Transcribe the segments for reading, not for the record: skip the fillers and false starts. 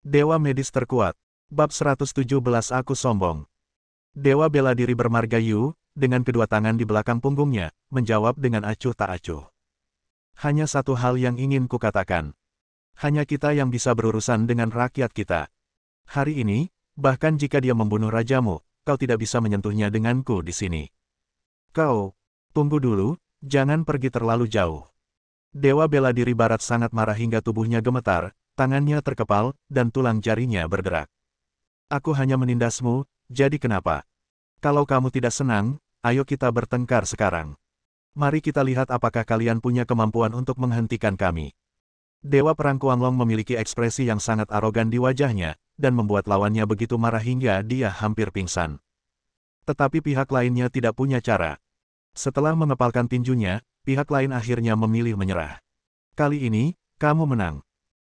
Dewa medis terkuat. Bab 117 Aku sombong. Dewa bela diri bermarga Yu, dengan kedua tangan di belakang punggungnya, menjawab dengan acuh tak acuh. Hanya satu hal yang ingin kukatakan. Hanya kita yang bisa berurusan dengan rakyat kita. Hari ini, bahkan jika dia membunuh rajamu, kau tidak bisa menyentuhnya denganku di sini. Kau, tunggu dulu, jangan pergi terlalu jauh. Dewa bela diri barat sangat marah hingga tubuhnya gemetar, tangannya terkepal, dan tulang jarinya berderak. Aku hanya menindasmu, jadi kenapa? Kalau kamu tidak senang, ayo kita bertengkar sekarang. Mari kita lihat apakah kalian punya kemampuan untuk menghentikan kami. Dewa Perang Kuanglong memiliki ekspresi yang sangat arogan di wajahnya, dan membuat lawannya begitu marah hingga dia hampir pingsan. Tetapi pihak lainnya tidak punya cara. Setelah mengepalkan tinjunya, pihak lain akhirnya memilih menyerah. Kali ini, kamu menang.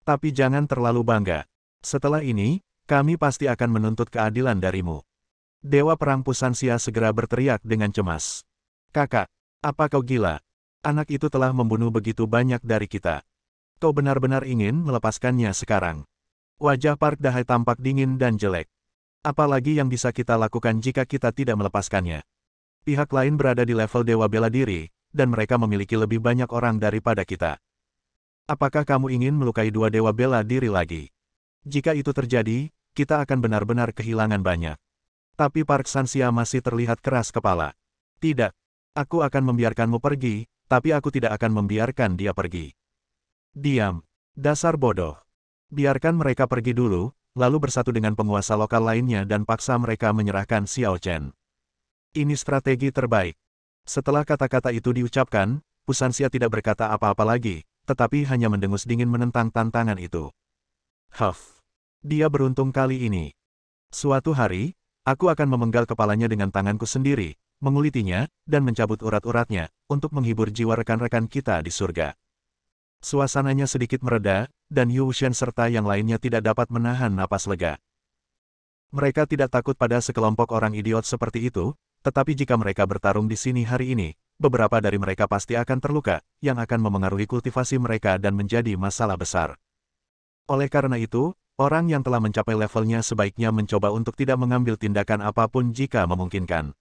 Tapi jangan terlalu bangga. Setelah ini, kami pasti akan menuntut keadilan darimu. Dewa Perang Pusansia segera berteriak dengan cemas. Kakak, apa kau gila? Anak itu telah membunuh begitu banyak dari kita. Kau benar-benar ingin melepaskannya sekarang. Wajah Park Dahai tampak dingin dan jelek. Apalagi yang bisa kita lakukan jika kita tidak melepaskannya? Pihak lain berada di level Dewa Bela Diri, dan mereka memiliki lebih banyak orang daripada kita. Apakah kamu ingin melukai dua Dewa Bela Diri lagi? Jika itu terjadi, kita akan benar-benar kehilangan banyak. Tapi Park Sansia masih terlihat keras kepala. Tidak, aku akan membiarkanmu pergi, tapi aku tidak akan membiarkan dia pergi. Diam, dasar bodoh. Biarkan mereka pergi dulu, lalu bersatu dengan penguasa lokal lainnya dan paksa mereka menyerahkan Xiao Chen. Ini strategi terbaik. Setelah kata-kata itu diucapkan, Pusansia tidak berkata apa-apa lagi, tetapi hanya mendengus dingin menentang tantangan itu. Huff. Dia beruntung kali ini. Suatu hari, aku akan memenggal kepalanya dengan tanganku sendiri, mengulitinya, dan mencabut urat-uratnya, untuk menghibur jiwa rekan-rekan kita di surga. Suasananya sedikit mereda, dan Yu Wuxian serta yang lainnya tidak dapat menahan napas lega. Mereka tidak takut pada sekelompok orang idiot seperti itu, tetapi jika mereka bertarung di sini hari ini, beberapa dari mereka pasti akan terluka, yang akan memengaruhi kultivasi mereka dan menjadi masalah besar. Oleh karena itu, orang yang telah mencapai levelnya sebaiknya mencoba untuk tidak mengambil tindakan apapun jika memungkinkan.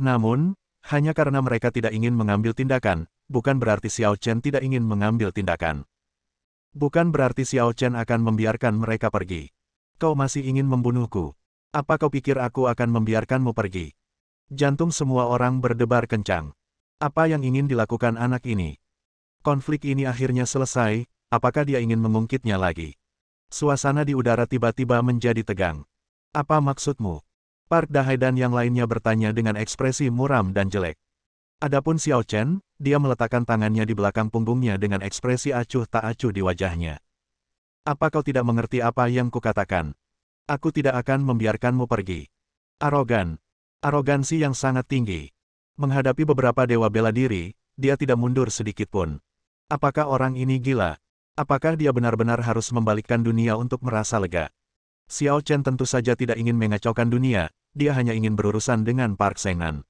Namun, hanya karena mereka tidak ingin mengambil tindakan, bukan berarti Xiao Chen tidak ingin mengambil tindakan. Bukan berarti Xiao Chen akan membiarkan mereka pergi. Kau masih ingin membunuhku? Apa kau pikir aku akan membiarkanmu pergi? Jantung semua orang berdebar kencang. Apa yang ingin dilakukan anak ini? Konflik ini akhirnya selesai, apakah dia ingin mengungkitnya lagi? Suasana di udara tiba-tiba menjadi tegang. Apa maksudmu? Park Dahai dan yang lainnya bertanya dengan ekspresi muram dan jelek. Adapun Xiao Chen, dia meletakkan tangannya di belakang punggungnya dengan ekspresi acuh tak acuh di wajahnya. Apa kau tidak mengerti apa yang kukatakan? Aku tidak akan membiarkanmu pergi. Arogan. Arogansi yang sangat tinggi. Menghadapi beberapa dewa bela diri, dia tidak mundur sedikit pun. Apakah orang ini gila? Apakah dia benar-benar harus membalikkan dunia untuk merasa lega? Xiao Chen tentu saja tidak ingin mengacaukan dunia, dia hanya ingin berurusan dengan Park Sengnan.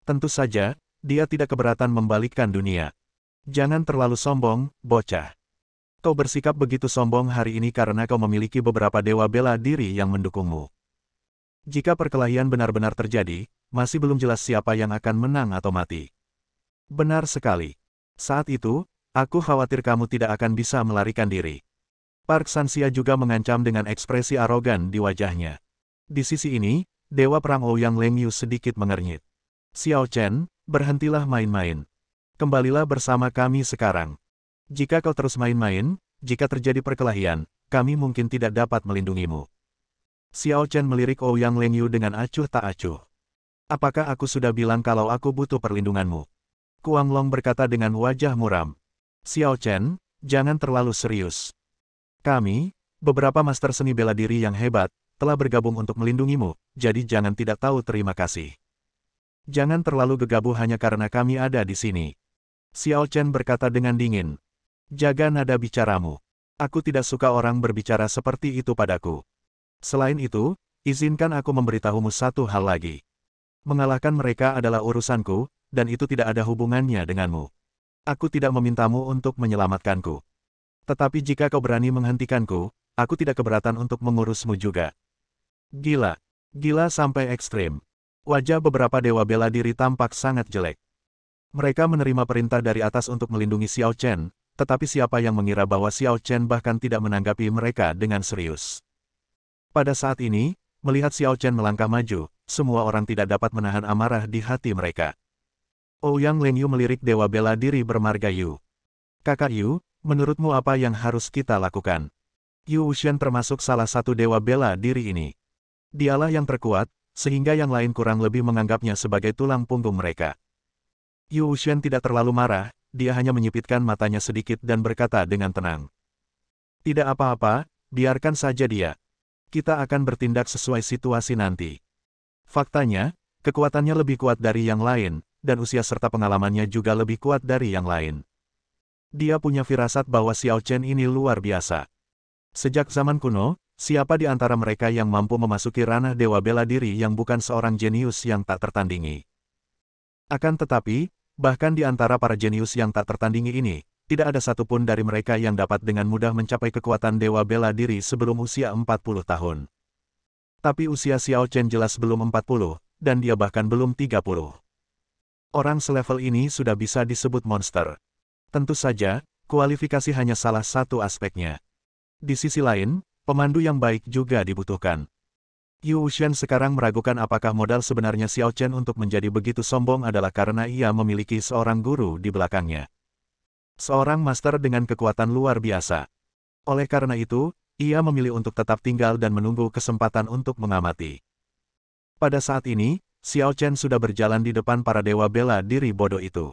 Tentu saja, dia tidak keberatan membalikkan dunia. Jangan terlalu sombong, bocah. Kau bersikap begitu sombong hari ini karena kau memiliki beberapa dewa bela diri yang mendukungmu. Jika perkelahian benar-benar terjadi, masih belum jelas siapa yang akan menang atau mati. Benar sekali. Saat itu, aku khawatir kamu tidak akan bisa melarikan diri. Park Sansia juga mengancam dengan ekspresi arogan di wajahnya. Di sisi ini, Dewa Perang Ouyang Lengyu sedikit mengernyit. Xiao Chen, berhentilah main-main. Kembalilah bersama kami sekarang. Jika kau terus main-main, jika terjadi perkelahian, kami mungkin tidak dapat melindungimu. Xiao Chen melirik Ouyang Lengyu dengan acuh tak acuh. Apakah aku sudah bilang kalau aku butuh perlindunganmu? Kuanglong berkata dengan wajah muram. Xiao Chen, jangan terlalu serius. Kami, beberapa master seni bela diri yang hebat, telah bergabung untuk melindungimu, jadi jangan tidak tahu terima kasih. Jangan terlalu gegabah hanya karena kami ada di sini. Xiao Chen berkata dengan dingin. Jaga nada bicaramu. Aku tidak suka orang berbicara seperti itu padaku. Selain itu, izinkan aku memberitahumu satu hal lagi. Mengalahkan mereka adalah urusanku, dan itu tidak ada hubungannya denganmu. Aku tidak memintamu untuk menyelamatkanku. Tetapi jika kau berani menghentikanku, aku tidak keberatan untuk mengurusmu juga. Gila. Gila sampai ekstrim. Wajah beberapa dewa bela diri tampak sangat jelek. Mereka menerima perintah dari atas untuk melindungi Xiao Chen, tetapi siapa yang mengira bahwa Xiao Chen bahkan tidak menanggapi mereka dengan serius. Pada saat ini, melihat Xiao Chen melangkah maju, semua orang tidak dapat menahan amarah di hati mereka. Ouyang Lengyu melirik dewa bela diri bermarga Yu. Kakak Yu, menurutmu apa yang harus kita lakukan? Yu Wuxian termasuk salah satu dewa bela diri ini. Dialah yang terkuat, sehingga yang lain kurang lebih menganggapnya sebagai tulang punggung mereka. Yu Wuxian tidak terlalu marah, dia hanya menyipitkan matanya sedikit dan berkata dengan tenang. Tidak apa-apa, biarkan saja dia. Kita akan bertindak sesuai situasi nanti. Faktanya, kekuatannya lebih kuat dari yang lain, dan usia serta pengalamannya juga lebih kuat dari yang lain. Dia punya firasat bahwa Xiao Chen ini luar biasa. Sejak zaman kuno, siapa di antara mereka yang mampu memasuki ranah dewa bela diri yang bukan seorang jenius yang tak tertandingi? Akan tetapi, bahkan di antara para jenius yang tak tertandingi ini, tidak ada satupun dari mereka yang dapat dengan mudah mencapai kekuatan dewa bela diri sebelum usia 40 tahun. Tapi usia Xiao Chen jelas belum 40, dan dia bahkan belum 30. Orang selevel ini sudah bisa disebut monster. Tentu saja, kualifikasi hanya salah satu aspeknya. Di sisi lain, pemandu yang baik juga dibutuhkan. Yu Wuxian sekarang meragukan apakah modal sebenarnya Xiao Chen untuk menjadi begitu sombong adalah karena ia memiliki seorang guru di belakangnya. Seorang master dengan kekuatan luar biasa. Oleh karena itu, ia memilih untuk tetap tinggal dan menunggu kesempatan untuk mengamati. Pada saat ini, Xiao Chen sudah berjalan di depan para dewa bela diri bodoh itu.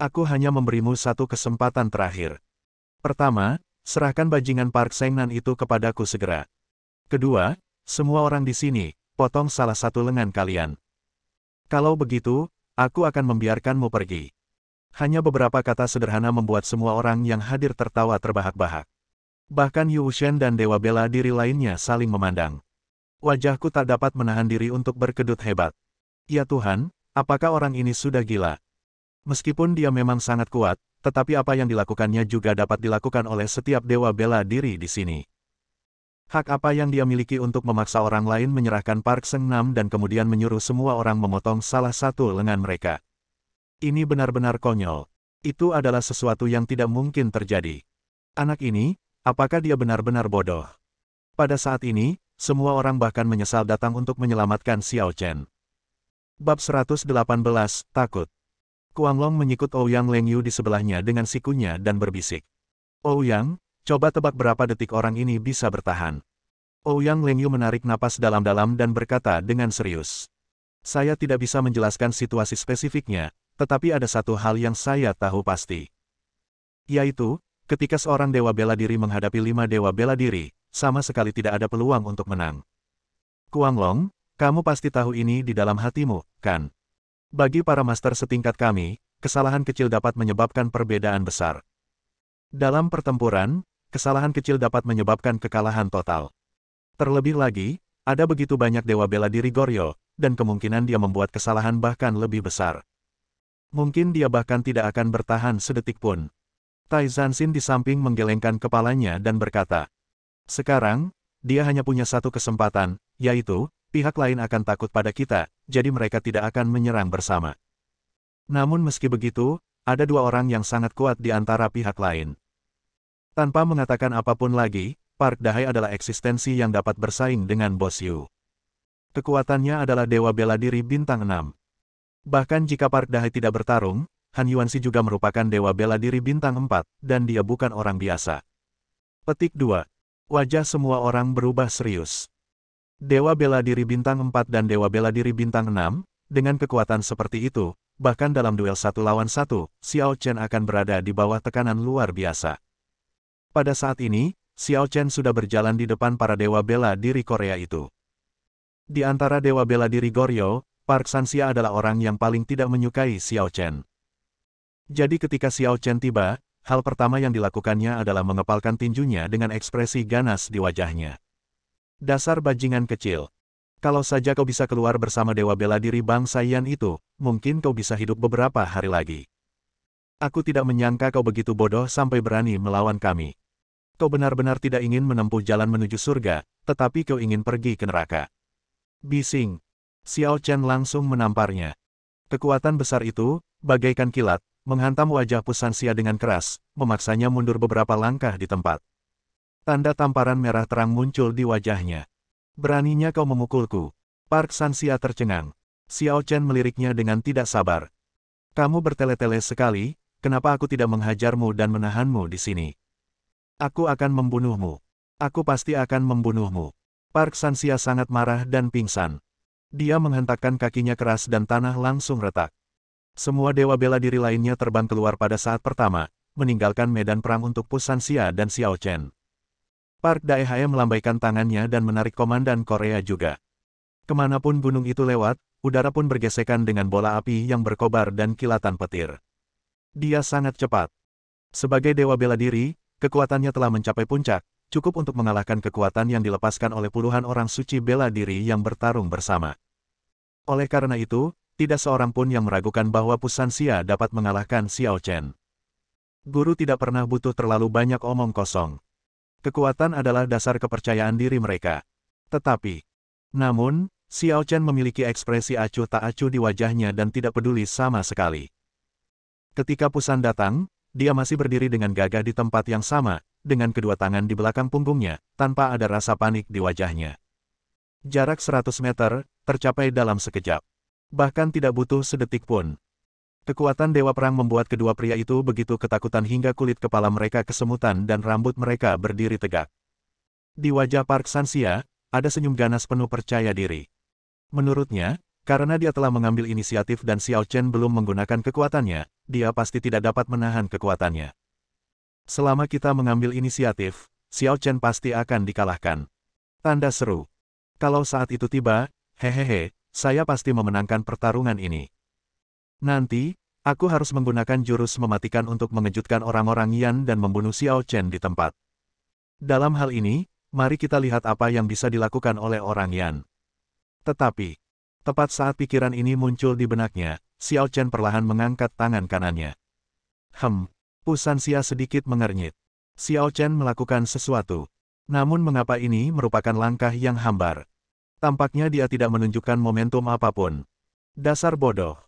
Aku hanya memberimu satu kesempatan terakhir. Pertama, serahkan bajingan Park Sengnan itu kepadaku segera. Kedua, semua orang di sini, potong salah satu lengan kalian. Kalau begitu, aku akan membiarkanmu pergi. Hanya beberapa kata sederhana membuat semua orang yang hadir tertawa terbahak-bahak. Bahkan Yu Wuxian dan dewa bela diri lainnya saling memandang. Wajahku tak dapat menahan diri untuk berkedut hebat. Ya Tuhan, apakah orang ini sudah gila? Meskipun dia memang sangat kuat, tetapi apa yang dilakukannya juga dapat dilakukan oleh setiap dewa bela diri di sini. Hak apa yang dia miliki untuk memaksa orang lain menyerahkan Park Seng-nam dan kemudian menyuruh semua orang memotong salah satu lengan mereka? Ini benar-benar konyol. Itu adalah sesuatu yang tidak mungkin terjadi. Anak ini, apakah dia benar-benar bodoh? Pada saat ini, semua orang bahkan menyesal datang untuk menyelamatkan Xiao Chen. Bab 118, Takut. Kuanglong menyikut Ouyang Lengyu di sebelahnya dengan sikunya dan berbisik. Ouyang, coba tebak berapa detik orang ini bisa bertahan. Ouyang Lengyu menarik napas dalam-dalam dan berkata dengan serius. Saya tidak bisa menjelaskan situasi spesifiknya, tetapi ada satu hal yang saya tahu pasti. Yaitu, ketika seorang dewa bela diri menghadapi 5 dewa bela diri, sama sekali tidak ada peluang untuk menang. Kuanglong, kamu pasti tahu ini di dalam hatimu, kan? Bagi para master setingkat kami, kesalahan kecil dapat menyebabkan perbedaan besar. Dalam pertempuran, kesalahan kecil dapat menyebabkan kekalahan total. Terlebih lagi, ada begitu banyak dewa bela diri Goryeo, dan kemungkinan dia membuat kesalahan bahkan lebih besar. Mungkin dia bahkan tidak akan bertahan sedetik pun. Tai Zanxin di samping menggelengkan kepalanya dan berkata, sekarang, dia hanya punya satu kesempatan, yaitu, pihak lain akan takut pada kita, jadi mereka tidak akan menyerang bersama. Namun meski begitu, ada 2 orang yang sangat kuat di antara pihak lain. Tanpa mengatakan apapun lagi, Park Dahai adalah eksistensi yang dapat bersaing dengan Bos Yu. Kekuatannya adalah dewa bela diri bintang 6. Bahkan jika Park Dahai tidak bertarung, Han Yuanxi juga merupakan dewa bela diri bintang 4, dan dia bukan orang biasa. Petik 2. Wajah semua orang berubah serius. Dewa bela diri bintang 4 dan dewa bela diri bintang 6, dengan kekuatan seperti itu, bahkan dalam duel 1 lawan 1, Xiao Chen akan berada di bawah tekanan luar biasa. Pada saat ini, Xiao Chen sudah berjalan di depan para dewa bela diri Korea itu. Di antara dewa bela diri Goryeo, Park Sanxia adalah orang yang paling tidak menyukai Xiao Chen. Jadi ketika Xiao Chen tiba, hal pertama yang dilakukannya adalah mengepalkan tinjunya dengan ekspresi ganas di wajahnya. Dasar bajingan kecil. Kalau saja kau bisa keluar bersama dewa bela diri bangsa Yan itu, mungkin kau bisa hidup beberapa hari lagi. Aku tidak menyangka kau begitu bodoh sampai berani melawan kami. Kau benar-benar tidak ingin menempuh jalan menuju surga, tetapi kau ingin pergi ke neraka. Bising. Xiao Chen langsung menamparnya. Kekuatan besar itu, bagaikan kilat, menghantam wajah Pusansia dengan keras, memaksanya mundur beberapa langkah di tempat. Tanda tamparan merah terang muncul di wajahnya. Beraninya kau memukulku. Park Sansia tercengang. Xiao Chen meliriknya dengan tidak sabar. Kamu bertele-tele sekali, kenapa aku tidak menghajarmu dan menahanmu di sini? Aku akan membunuhmu. Aku pasti akan membunuhmu. Park Sansia sangat marah dan pingsan. Dia menghentakkan kakinya keras dan tanah langsung retak. Semua dewa bela diri lainnya terbang keluar pada saat pertama, meninggalkan medan perang untuk Pusansia dan Xiao Chen. Park Daehae melambaikan tangannya dan menarik komandan Korea juga. Kemanapun gunung itu lewat, udara pun bergesekan dengan bola api yang berkobar dan kilatan petir. Dia sangat cepat. Sebagai dewa bela diri, kekuatannya telah mencapai puncak, cukup untuk mengalahkan kekuatan yang dilepaskan oleh puluhan orang suci bela diri yang bertarung bersama. Oleh karena itu, tidak seorang pun yang meragukan bahwa Pusansia dapat mengalahkan Xiao Chen. Guru tidak pernah butuh terlalu banyak omong kosong. Kekuatan adalah dasar kepercayaan diri mereka. Namun, Xiao Chen memiliki ekspresi acuh tak acuh di wajahnya dan tidak peduli sama sekali. Ketika Pusan datang, dia masih berdiri dengan gagah di tempat yang sama, dengan kedua tangan di belakang punggungnya, tanpa ada rasa panik di wajahnya. Jarak 100 meter, tercapai dalam sekejap. Bahkan tidak butuh sedetik pun. Kekuatan Dewa Perang membuat kedua pria itu begitu ketakutan hingga kulit kepala mereka kesemutan dan rambut mereka berdiri tegak. Di wajah Park Sansia, ada senyum ganas penuh percaya diri. Menurutnya, karena dia telah mengambil inisiatif dan Xiao Chen belum menggunakan kekuatannya, dia pasti tidak dapat menahan kekuatannya. Selama kita mengambil inisiatif, Xiao Chen pasti akan dikalahkan. Tanda seru. Kalau saat itu tiba, hehehe, saya pasti memenangkan pertarungan ini. Nanti, aku harus menggunakan jurus mematikan untuk mengejutkan orang-orang Yan dan membunuh Xiao Chen di tempat. Dalam hal ini, mari kita lihat apa yang bisa dilakukan oleh orang Yan. Tetapi, tepat saat pikiran ini muncul di benaknya, Xiao Chen perlahan mengangkat tangan kanannya. Pusansia sedikit mengernyit. Xiao Chen melakukan sesuatu. Namun mengapa ini merupakan langkah yang hambar? Tampaknya dia tidak menunjukkan momentum apapun. Dasar bodoh.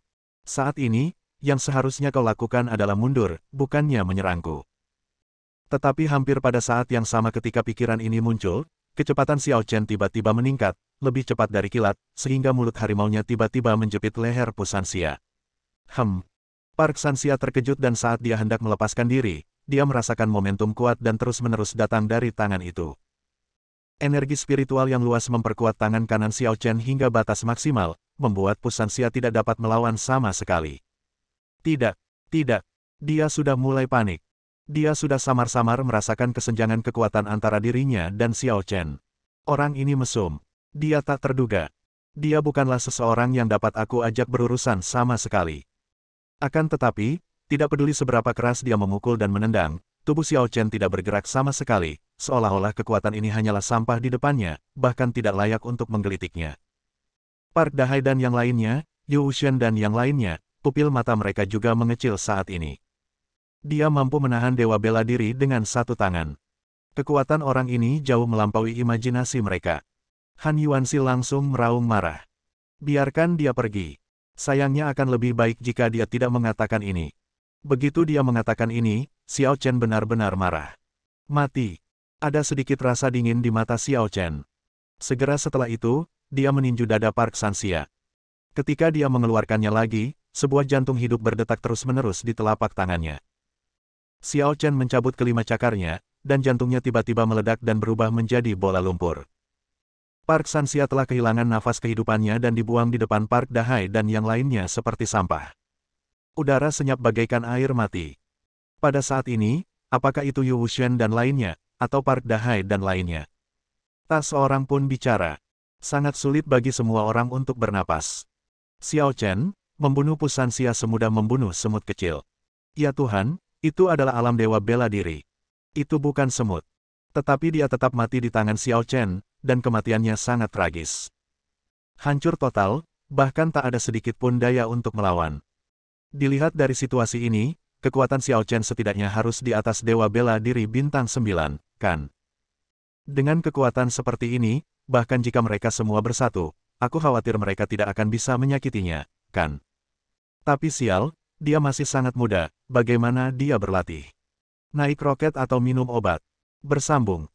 Saat ini, yang seharusnya kau lakukan adalah mundur, bukannya menyerangku. Tetapi hampir pada saat yang sama ketika pikiran ini muncul, kecepatan Xiao Chen tiba-tiba meningkat, lebih cepat dari kilat, sehingga mulut harimaunya tiba-tiba menjepit leher Pusansia. Park Sansia terkejut dan saat dia hendak melepaskan diri, dia merasakan momentum kuat dan terus-menerus datang dari tangan itu. Energi spiritual yang luas memperkuat tangan kanan Xiao Chen hingga batas maksimal, membuat Pusansia tidak dapat melawan sama sekali. Tidak. Dia sudah mulai panik. Dia sudah samar-samar merasakan kesenjangan kekuatan antara dirinya dan Xiao Chen. Orang ini mesum. Dia tak terduga. Dia bukanlah seseorang yang dapat aku ajak berurusan sama sekali. Akan tetapi, tidak peduli seberapa keras dia memukul dan menendang, tubuh Xiao Chen tidak bergerak sama sekali, seolah-olah kekuatan ini hanyalah sampah di depannya, bahkan tidak layak untuk menggelitiknya. Park Daehae dan yang lainnya, Yu Wuxian dan yang lainnya, pupil mata mereka juga mengecil saat ini. Dia mampu menahan dewa bela diri dengan satu tangan. Kekuatan orang ini jauh melampaui imajinasi mereka. Han Yuanxi langsung meraung marah. Biarkan dia pergi. Sayangnya akan lebih baik jika dia tidak mengatakan ini. Begitu dia mengatakan ini, Xiao Chen benar-benar marah. Mati. Ada sedikit rasa dingin di mata Xiao Chen. Segera setelah itu, dia meninju dada Park Sansia. Ketika dia mengeluarkannya lagi, sebuah jantung hidup berdetak terus-menerus di telapak tangannya. Xiao Chen mencabut kelima cakarnya, dan jantungnya tiba-tiba meledak dan berubah menjadi bola lumpur. Park Sansia telah kehilangan nafas kehidupannya dan dibuang di depan Park Daehae dan yang lainnya seperti sampah. Udara senyap bagaikan air mati. Pada saat ini, apakah itu Yu Wuxian dan lainnya, atau Park Daehae dan lainnya? Tak seorang pun bicara. Sangat sulit bagi semua orang untuk bernapas. Xiao Chen, membunuh Pusansia semudah membunuh semut kecil. Ya Tuhan, itu adalah alam dewa bela diri. Itu bukan semut. Tetapi dia tetap mati di tangan Xiao Chen, dan kematiannya sangat tragis. Hancur total, bahkan tak ada sedikit pun daya untuk melawan. Dilihat dari situasi ini, kekuatan Xiao Chen setidaknya harus di atas dewa bela diri bintang 9, kan? Dengan kekuatan seperti ini, bahkan jika mereka semua bersatu, aku khawatir mereka tidak akan bisa menyakitinya, kan? Tapi sial, dia masih sangat muda, bagaimana dia berlatih? Naik roket atau minum obat? Bersambung.